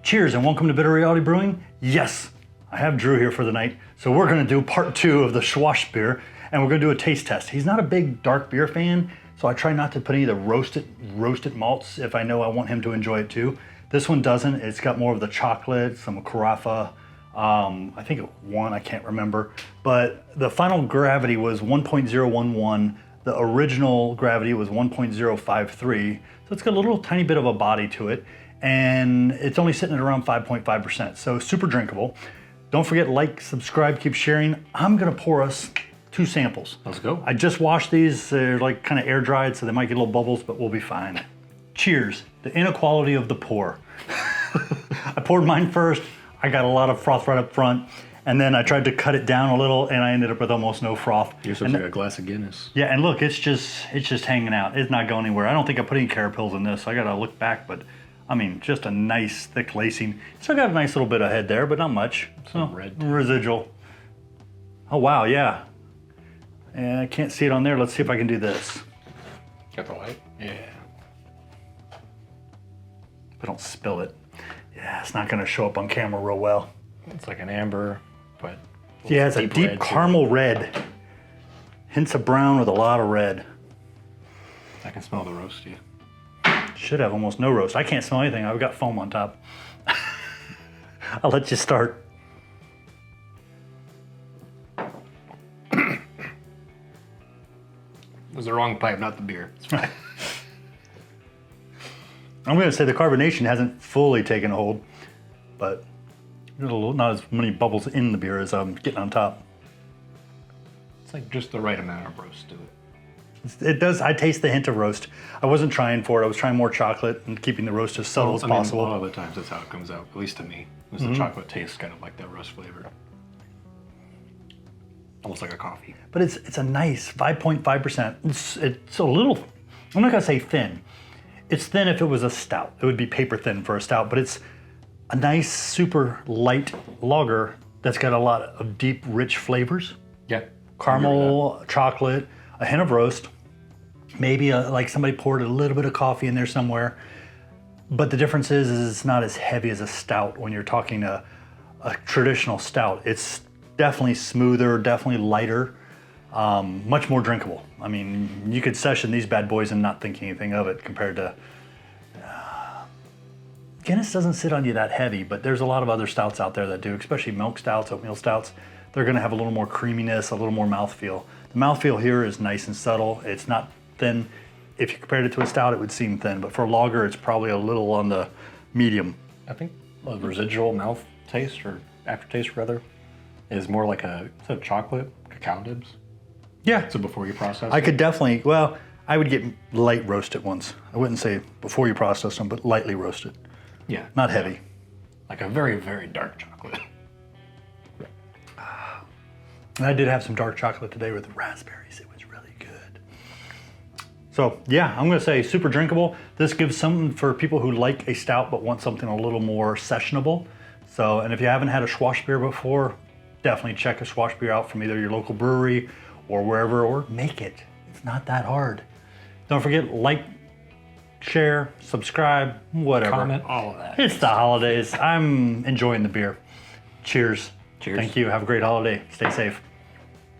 Cheers and welcome to Bitter Reality Brewing. Yes, I have Drew here for the night. So we're gonna do part 2 of the Schwarzbier and we're gonna do a taste test. He's not a big dark beer fan, so I try not to put any of the roasted malts if I know I want him to enjoy it too. This one doesn't. It's got more of the chocolate, some carafa. I think it won, I can't remember. But the final gravity was 1.011. The original gravity was 1.053. So it's got a little tiny bit of a body to it. And it's only sitting at around 5.5%. So super drinkable. Don't forget, like, subscribe, keep sharing. I'm gonna pour us 2 samples. Let's go. I just washed these. They're like kind of air dried, so they might get little bubbles, but we'll be fine. Cheers. The inequality of the pour. I poured mine first. I got a lot of froth right up front, and then I tried to cut it down a little, and I ended up with almost no froth. You're supposed to get a glass of Guinness. Yeah, and look, it's just hanging out. It's not going anywhere. I don't think I put any carapils in this. I gotta look back, but I mean, just a nice thick lacing. Still got a nice little bit of head there, but not much. Some red. Residual. Oh wow, yeah. And I can't see it on there. Let's see if I can do this. Got the white? Yeah. But don't spill it. Yeah, it's not gonna show up on camera real well. It's like an amber, but yeah, it's a deep caramel red. Hints of brown with a lot of red. I can smell the roasty. Should have almost no roast. I can't smell anything. I've got foam on top. I'll let you start. It was the wrong pipe, not the beer. It's fine. I'm gonna say the carbonation hasn't fully taken hold, but there's not as many bubbles in the beer as I'm getting on top. It's like just the right amount of roast to it. It does, I taste the hint of roast. I wasn't trying for it. I was trying more chocolate and keeping the roast as subtle as possible. A lot of the times that's how it comes out, at least to me. Is the chocolate tastes kind of like that roast flavor. Almost like a coffee. But it's a nice 5.5%. It's a little, I'm not gonna say thin. It's thin if it was a stout. It would be paper thin for a stout, but it's a nice, super light lager that's got a lot of deep, rich flavors. Yeah. Caramel, chocolate, a hint of roast. Maybe like somebody poured a little bit of coffee in there somewhere. But the difference is it's not as heavy as a stout when you're talking a traditional stout. It's definitely smoother, definitely lighter, much more drinkable. I mean, you could session these bad boys and not think anything of it compared to, Guinness doesn't sit on you that heavy, but there's a lot of other stouts out there that do, especially milk stouts, oatmeal stouts. They're gonna have a little more creaminess, a little more mouthfeel. The mouthfeel here is nice and subtle. It's not thin. If you compared it to a stout, it would seem thin, but for a lager, it's probably a little on the medium. I think the residual mouth taste, or aftertaste rather, is more like instead of chocolate, cacao nibs. Yeah. So before you process I could definitely, well, I would get light roasted ones. I wouldn't say before you process them, but lightly roasted. Yeah. Not heavy. Like a very, very dark chocolate. And I did have some dark chocolate today with raspberries. It was really good. So yeah, I'm gonna say super drinkable. This gives something for people who like a stout but want something a little more sessionable. So, and if you haven't had a Schwarzbier before, definitely check a Schwarzbier out from either your local brewery or wherever, or make it. It's not that hard. Don't forget, like, share, subscribe, whatever. Comment, all of that. It's the holidays. I'm enjoying the beer. Cheers. Cheers. Thank you. Have a great holiday. Stay safe.